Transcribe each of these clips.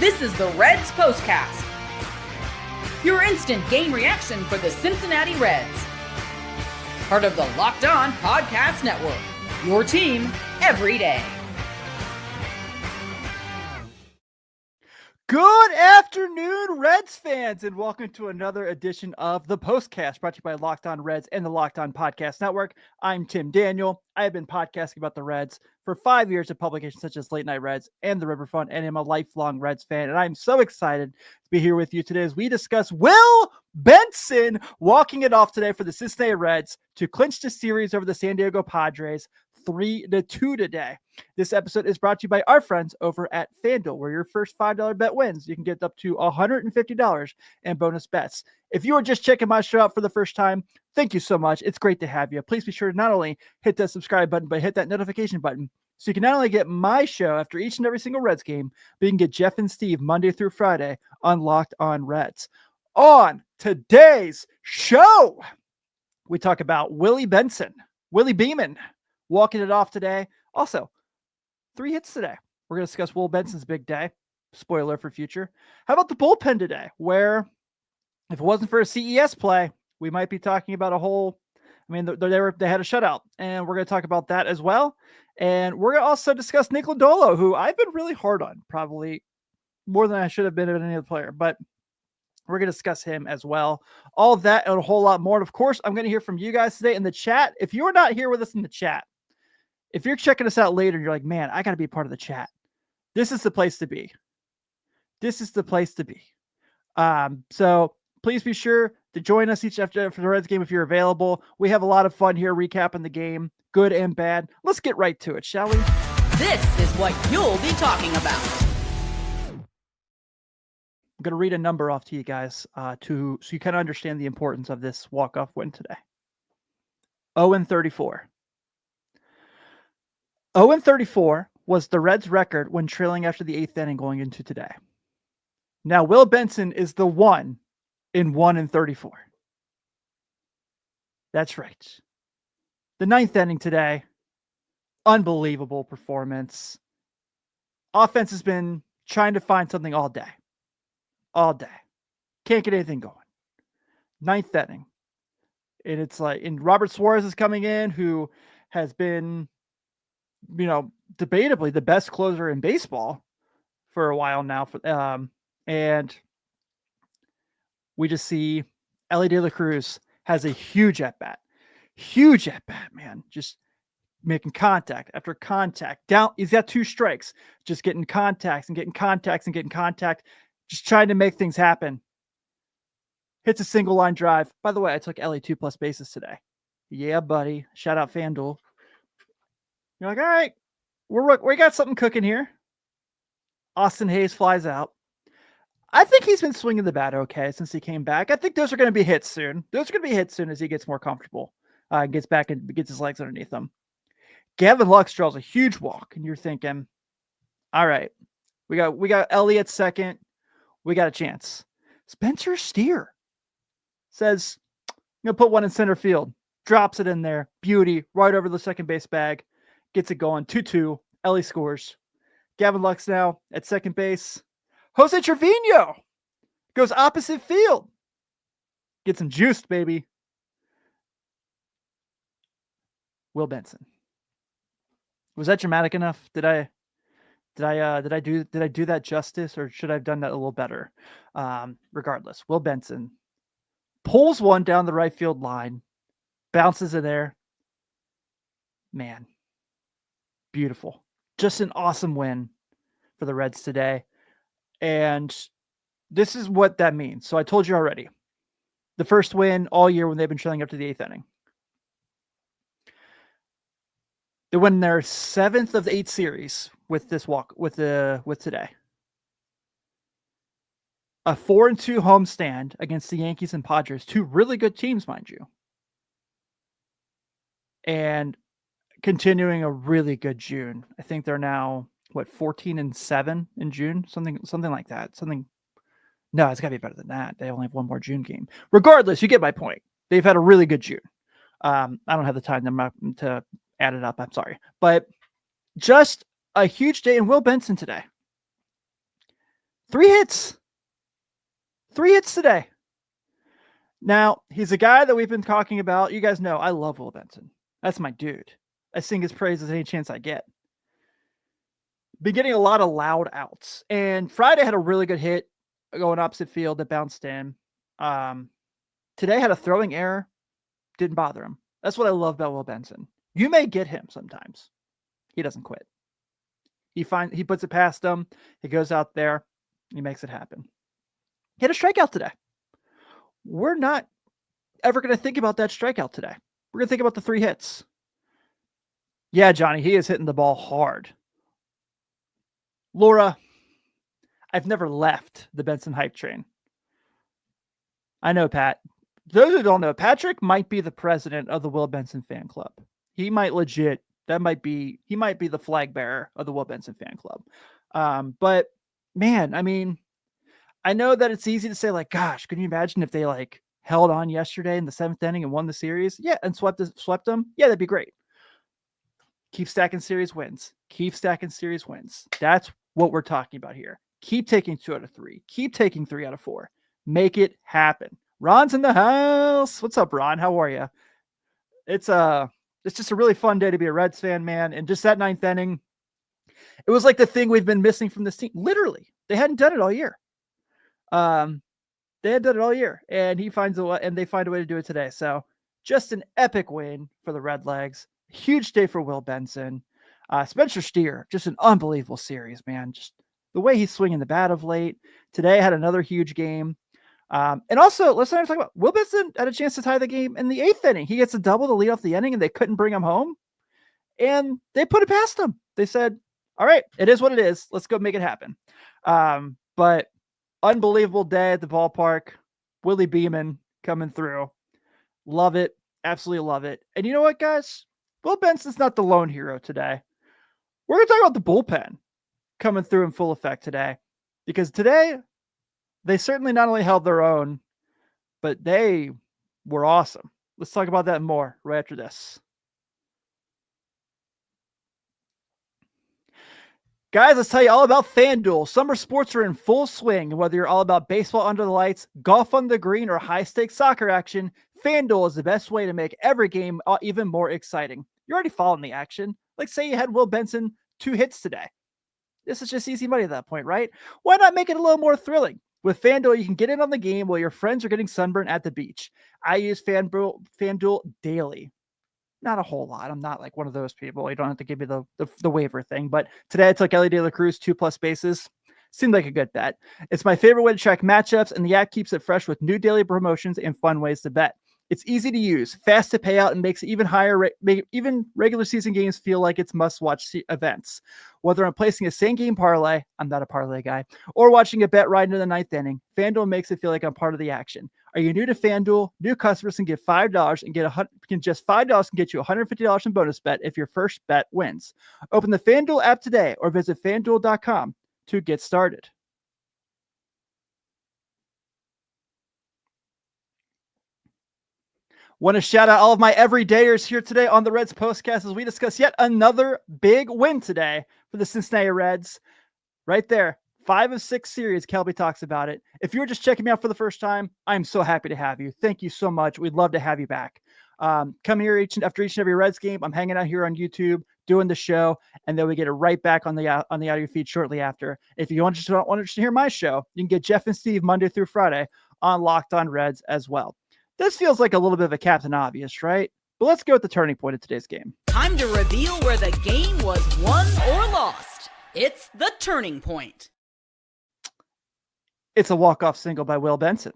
This is the Reds POSTCAST, your instant game reaction for the Cincinnati Reds. Part of the Locked On Podcast Network, your team every day. Good afternoon, Reds fans, and welcome to another edition of the POSTCAST, brought to you by Locked On Reds and the Locked On Podcast Network. I'm Tim Daniel. I have been podcasting about the Reds for 5 years at publications such as Late Night Reds and the Riverfront, and I'm a lifelong Reds fan, and I'm so excited to be here with you today as we discuss Will Benson walking it off today for the Cincinnati Reds to clinch the series over the San Diego Padres 3-2 today. This episode is brought to you by our friends over at FanDuel, where your first $5 bet wins. You can get up to $150 in bonus bets. If you are just checking my show out for the first time, thank you so much. It's great to have you. Please be sure to not only hit that subscribe button, but hit that notification button so you can not only get my show after each and every single Reds game, but you can get Jeff and Steve Monday through Friday on Locked On Reds. On today's show, we talk about Willie Beeman, walking it off today. Also, 3 hits today. We're going to discuss Will Benson's big day. Spoiler for future. How about the bullpen today, where if it wasn't for a CES play, we might be talking about a whole, they had a shutout, and we're going to talk about that as well. And we're going to also discuss Nick Lodolo, who I've been really hard on, probably more than I should have been at any other player, but we're going to discuss him as well. All of that and a whole lot more. And of course, I'm going to hear from you guys today in the chat. If you're not here with us in the chat, if you're checking us out later, you're like, man, I got to be part of the chat. This is the place to be. This is the place to be. So please be sure to join us each after the Reds game if you're available. We have a lot of fun here recapping the game, good and bad. Let's get right to it, shall we? This is what you'll be talking about. I'm going to read a number off to you guys so you kind of understand the importance of this walk-off win today. 0-34. 0-34 was the Reds' record when trailing after the 8th inning going into today. Now, Will Benson is the 1-34. That's right. The 9th inning today, unbelievable performance. Offense has been trying to find something all day. All day. Can't get anything going. 9th inning. And it's like, and Robert Suarez is coming in, who has been, debatably the best closer in baseball for a while now. And we just see Elly De La Cruz has a huge at-bat, man. Just making contact after contact. Down, he's got 2 strikes, just getting contacts, just trying to make things happen. Hits a single line drive. By the way, I took Elly 2+ bases today. Yeah, buddy. Shout out FanDuel. You're like, all right, we got something cooking here. Austin Hayes flies out. I think he's been swinging the bat okay since he came back. I think those are going to be hits soon. As he gets more comfortable, gets back and gets his legs underneath him. Gavin Lux draws a huge walk, and you're thinking, all right, we got Elly at second. We got a chance. Spencer Steer says, put one in center field. Drops it in there. Beauty. Right over the second base bag. Gets it going. 2-2. Elly scores. Gavin Lux now at second base. Jose Trevino goes opposite field. Gets him juiced, baby. Will Benson. Was that dramatic enough? Did I do that justice, or should I have done that a little better? Regardless, Will Benson pulls one down the right field line, bounces in there. Man, beautiful. Just an awesome win for the Reds today. And this is what that means. So I told you already, the first win all year when they've been trailing up to the 8th inning. They won their 7th of 8 series with this with today. A 4-2 homestand against the Yankees and Padres, 2 really good teams, mind you. And continuing a really good June. I think they're now 14-7 in June, something like that. No, it's got to be better than that. They only have one more June game. Regardless, you get my point. They've had a really good June. I don't have the time to add it up. I'm sorry. But just a huge day in Will Benson today. 3 hits. 3 hits today. Now, he's a guy that we've been talking about. You guys know I love Will Benson. That's my dude. I sing his praises any chance I get. Been getting a lot of loud outs. And Friday had a really good hit going opposite field that bounced in. Today had a throwing error. Didn't bother him. That's what I love about Will Benson. You may get him sometimes. He doesn't quit. He puts it past him. He goes out there. He makes it happen. He had a strikeout today. We're not ever going to think about that strikeout today. We're going to think about the 3 hits. Yeah, Johnny, he is hitting the ball hard. Laura, I've never left the Benson hype train. I know, Pat. Those who don't know, Patrick might be the president of the Will Benson fan club. He might he might be the flag bearer of the Will Benson fan club. But man, I mean, I know that it's easy to say like, gosh, can you imagine if they like held on yesterday in the 7th inning and won the series? Yeah. And swept them. Yeah, that'd be great. Keep stacking series wins. Keep stacking series wins. That's what we're talking about here. Keep taking 2 out of 3. Keep taking 3 out of 4. Make it happen. Ron's in the house. What's up, Ron? How are you? It's just a really fun day to be a Reds fan, man. And just that 9th inning, it was like the thing we've been missing from this team. Literally, they hadn't done it all year. They had done it all year, and they find a way to do it today. So just an epic win for the Redlegs. Huge day for Will Benson. Spencer Steer, just an unbelievable series, man. Just the way he's swinging the bat of late. Today had another huge game. And also, let's not talk about Will Benson had a chance to tie the game in the 8th inning. He gets a double to lead off the inning, and they couldn't bring him home. And they put it past him. They said, all right, it is what it is. Let's go make it happen. But unbelievable day at the ballpark. Willie Beeman coming through. Love it. Absolutely love it. And you know what, guys? Will Benson's not the lone hero today. We're going to talk about the bullpen coming through in full effect today. Because today, they certainly not only held their own, but they were awesome. Let's talk about that more right after this. Guys, let's tell you all about FanDuel. Summer sports are in full swing. Whether you're all about baseball under the lights, golf on the green, or high-stakes soccer action, FanDuel is the best way to make every game even more exciting. You're already following the action. Like say you had Will Benson 2 hits today. This is just easy money at that point, right? Why not make it a little more thrilling? With FanDuel, you can get in on the game while your friends are getting sunburned at the beach. I use FanDuel daily. Not a whole lot. I'm not like one of those people. You don't have to give me the waiver thing. But today I took Elly De La Cruz 2+ bases. Seemed like a good bet. It's my favorite way to track matchups, and the app keeps it fresh with new daily promotions and fun ways to bet. It's easy to use, fast to pay out, and makes it even higher. Even regular season games feel like it's must-watch events. Whether I'm placing a same-game parlay, I'm not a parlay guy, or watching a bet right into the 9th inning, FanDuel makes it feel like I'm part of the action. Are you new to FanDuel? New customers can get $5 and just $5 can get you $150 in bonus bet if your first bet wins. Open the FanDuel app today or visit FanDuel.com to get started. Want to shout out all of my everydayers here today on the Reds Postcast as we discuss yet another big win today for the Cincinnati Reds. Right there, 5 of 6 series. Kelby talks about it. If you're just checking me out for the first time, I'm so happy to have you. Thank you so much. We'd love to have you back. Come here after each and every Reds game. I'm hanging out here on YouTube doing the show, and then we get it right back on the audio feed shortly after. If you want to hear my show, you can get Jeff and Steve Monday through Friday on Locked On Reds as well. This feels like a little bit of a Captain Obvious, right? But let's go with the turning point of today's game. Time to reveal where the game was won or lost. It's the turning point. It's a walk-off single by Will Benson.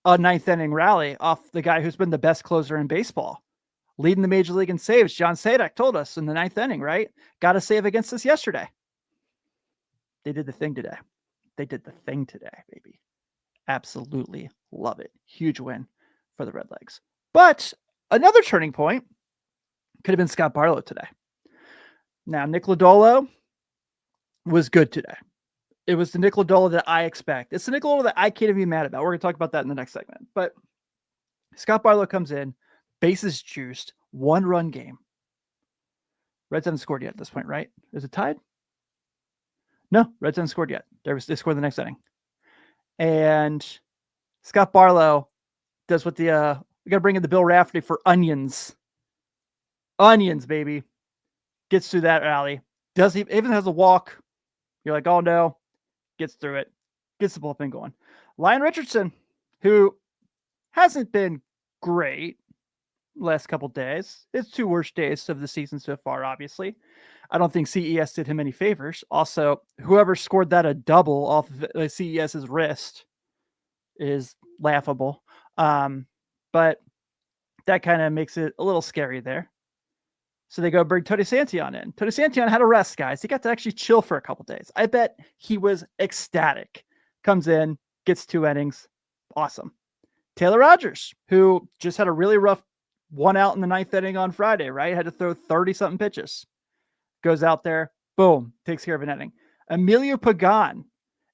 A 9th inning rally off the guy who's been the best closer in baseball. Leading the major league in saves. John Sadek told us in the 9th inning, right? Got a save against us yesterday. They did the thing today. Baby. Absolutely love it. Huge win for the Redlegs. But another turning point could have been Scott Barlow today. Now, Nick Lodolo was good today. It was the Nick Lodolo that I expect. It's the Nick Lodolo that I can't even be mad about. We're going to talk about that in the next segment. But Scott Barlow comes in, bases juiced, 1-run game. Reds haven't scored yet at this point, right? Is it tied? No, Reds haven't scored yet. They scored the next inning. And Scott Barlow does what we got to bring in the Bill Rafferty for onions. Onions, baby. Gets through that rally. Even has a walk. You're like, oh no. Gets through it. Gets the bullpen going. Lyon Richardson, who hasn't been great last couple days. It's 2 worst days of the season so far, obviously. I don't think CES did him any favors. Also, whoever scored that a double off of CES's wrist is laughable. But that kind of makes it a little scary there. So they go bring Tony Santion in. Tony Santion had a rest, guys. He got to actually chill for a couple days. I bet he was ecstatic. Comes in, gets 2 innings. Awesome. Taylor Rogers, who just had a really rough 1 out in the 9th inning on Friday, right? Had to throw 30-something pitches. Goes out there, boom, takes care of an inning. Emilio Pagan.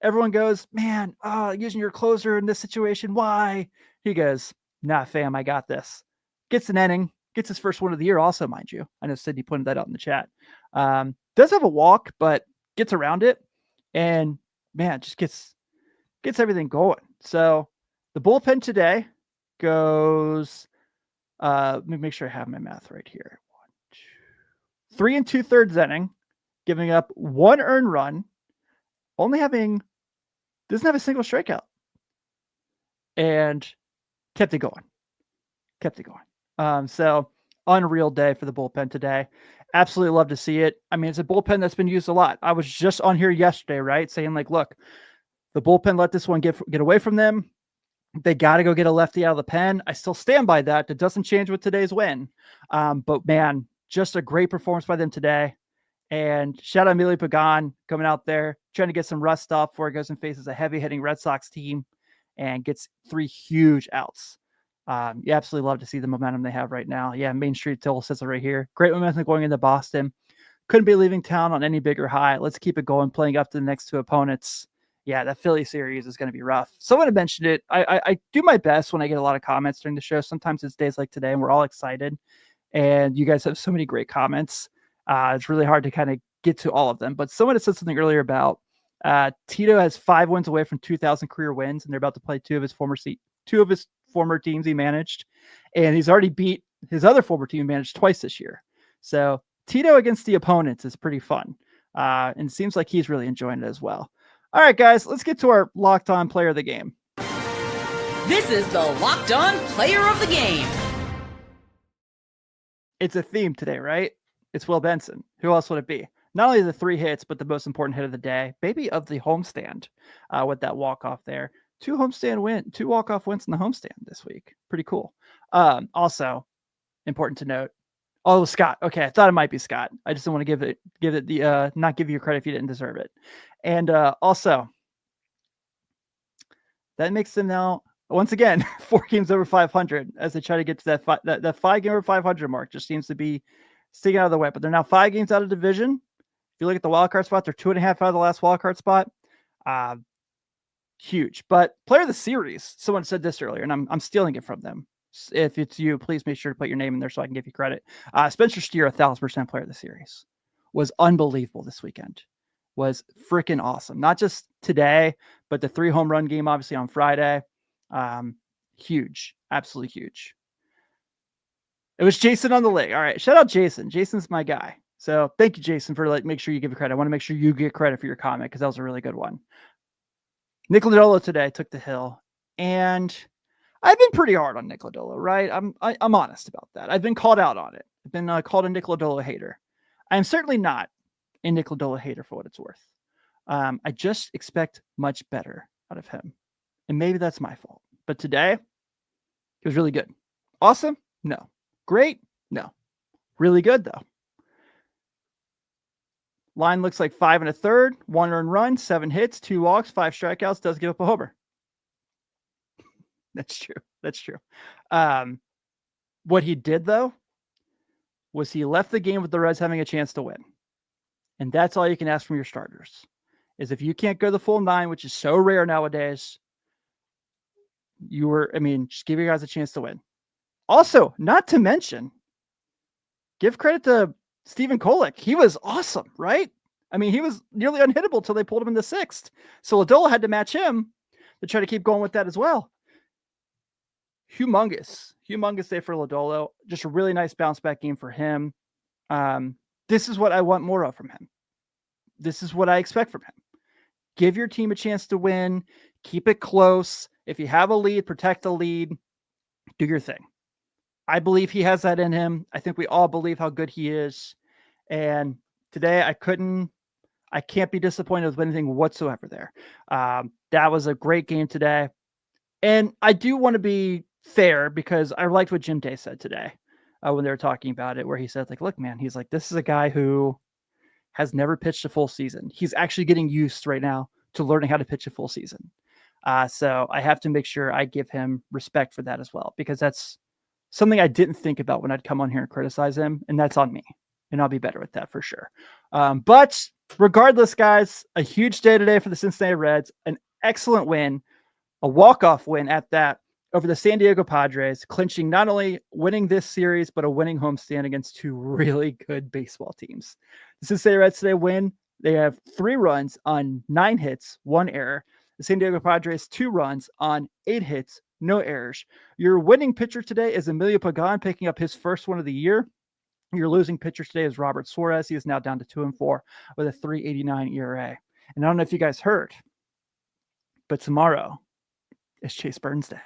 Everyone goes, man, using your closer in this situation, why? He goes, nah, fam, I got this. Gets an inning. Gets his first win of the year also, mind you. I know Sydney pointed that out in the chat. Does have a walk, but gets around it. And, man, just gets everything going. So the bullpen today goes, let me make sure I have my math right here. 3 2/3 inning, giving up 1 earned run, doesn't have a single strikeout. And kept it going. So unreal day for the bullpen today. Absolutely love to see it. I mean, it's a bullpen that's been used a lot. I was just on here yesterday, right? Saying like, look, the bullpen let this one get away from them. They got to go get a lefty out of the pen. I still stand by that. It doesn't change with today's win. But man, just a great performance by them today. And shout out Emilio Pagan coming out there, trying to get some rust off before he goes and faces a heavy hitting Red Sox team and gets 3 huge outs. You absolutely love to see the momentum they have right now. Yeah, Main Street Till says it right here. Great momentum going into Boston. Couldn't be leaving town on any bigger high. Let's keep it going, playing up to the next 2 opponents. Yeah, that Philly series is going to be rough. Someone had mentioned it. I do my best when I get a lot of comments during the show. Sometimes it's days like today and we're all excited. And you guys have so many great comments. It's really hard to kind of get to all of them. But someone had said something earlier about Tito has 5 wins away from 2,000 career wins, and they're about to play two of his former teams he managed. And he's already beat his other former team he managed twice this year. So Tito against the opponents is pretty fun. And it seems like he's really enjoying it as well. All right, guys, let's get to our Locked On Player of the Game. This is the Locked On Player of the Game. It's a theme today, right? It's Will Benson. Who else would it be? Not only the 3 hits, but the most important hit of the day, maybe of the homestand with that walk-off there. 2 walk-off wins in the homestand this week. Pretty cool. Also, important to note. Oh, Scott. Okay, I thought it might be Scott. I just don't want to not give you credit if you didn't deserve it. And also, that makes them now, once again, 4 games over 500 as they try to get to that 5 game over 500 mark. Just seems to be sticking out of the way. But they're now 5 games out of division. If you look at the wild card spot, they're 2.5 out of the last wild card spot. Huge. But player of the series, someone said this earlier, and I'm stealing it from them. If it's you, please make sure to put your name in there so I can give you credit. Spencer Steer, 1,000% player of the series, was unbelievable this weekend. Was freaking awesome. Not just today, but the 3 home run game, obviously on Friday. Huge, absolutely huge. It was Jason on the leg. All right, shout out Jason. Jason's my guy. So thank you, Jason, for make sure you give it credit. I want to make sure you get credit for your comment because that was a really good one. Nick Lodolo today took the hill, and I've been pretty hard on Nick Lodolo, right? I'm honest about that. I've been called out on it. I've been called a Nick Lodolo hater. I am certainly not a Nick Lodolo hater for what it's worth. I just expect much better out of him, and maybe that's my fault. But today, it was really good. Awesome? No. Great? No. Really good, though. Line looks like 5 1/3, 1 earned run, 7 hits, 2 walks, 5 strikeouts, does give up a homer. That's true. What he did, though, was he left the game with the Reds having a chance to win. And that's all you can ask from your starters, is if you can't go the full 9, which is so rare nowadays, just give you guys a chance to win. Also, not to mention, give credit to Stephen Kolek. He was awesome, right? I mean, he was nearly unhittable till they pulled him in the 6th. So Lodolo had to match him to try to keep going with that as well. Humongous day for Lodolo. Just a really nice bounce back game for him. This is what I want more of from him. This is what I expect from him. Give your team a chance to win. Keep it close. If you have a lead, protect the lead. Do your thing. I believe he has that in him. I think we all believe how good he is. And today I can't be disappointed with anything whatsoever there. That was a great game today. And I do want to be fair because I liked what Jim Day said today when they were talking about it, where he said, like, look, man, he's like, this is a guy who has never pitched a full season. He's actually getting used right now to learning how to pitch a full season. So I have to make sure I give him respect for that as well, because that's something I didn't think about when I'd come on here and criticize him, and that's on me. And I'll be better with that for sure. But regardless, guys, a huge day today for the Cincinnati Reds, an excellent win, a walk-off win at that, over the San Diego Padres, clinching not only winning this series, but a winning homestand against two really good baseball teams. The Cincinnati Reds today win. They have 3 runs on 9 hits, 1 error. The San Diego Padres, 2 runs on 8 hits, no errors. Your winning pitcher today is Emilio Pagan, picking up his first one of the year. Your losing pitcher today is Robert Suarez. He is now down to 2-4 with a 3.89 ERA. And I don't know if you guys heard, but tomorrow is Chase Burns Day.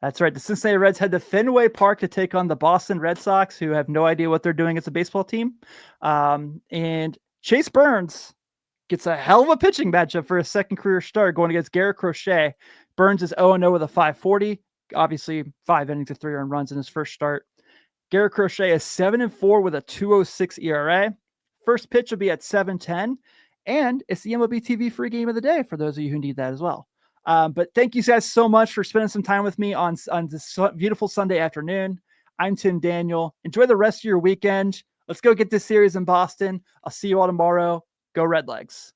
That's right. The Cincinnati Reds head to Fenway Park to take on the Boston Red Sox, who have no idea what they're doing as a baseball team. And Chase Burns gets a hell of a pitching matchup for his second career start, going against Garrett Crochet. Burns is 0-0 with a 5.40. Obviously, 5 innings of 3 earned runs in his first start. Garrett Crochet is 7-4 with a 2.06 ERA. First pitch will be at 7:10. And it's the MLB TV free game of the day for those of you who need that as well. But thank you guys so much for spending some time with me on this beautiful Sunday afternoon. I'm Tim Daniel. Enjoy the rest of your weekend. Let's go get this series in Boston. I'll see you all tomorrow. Go Red Legs.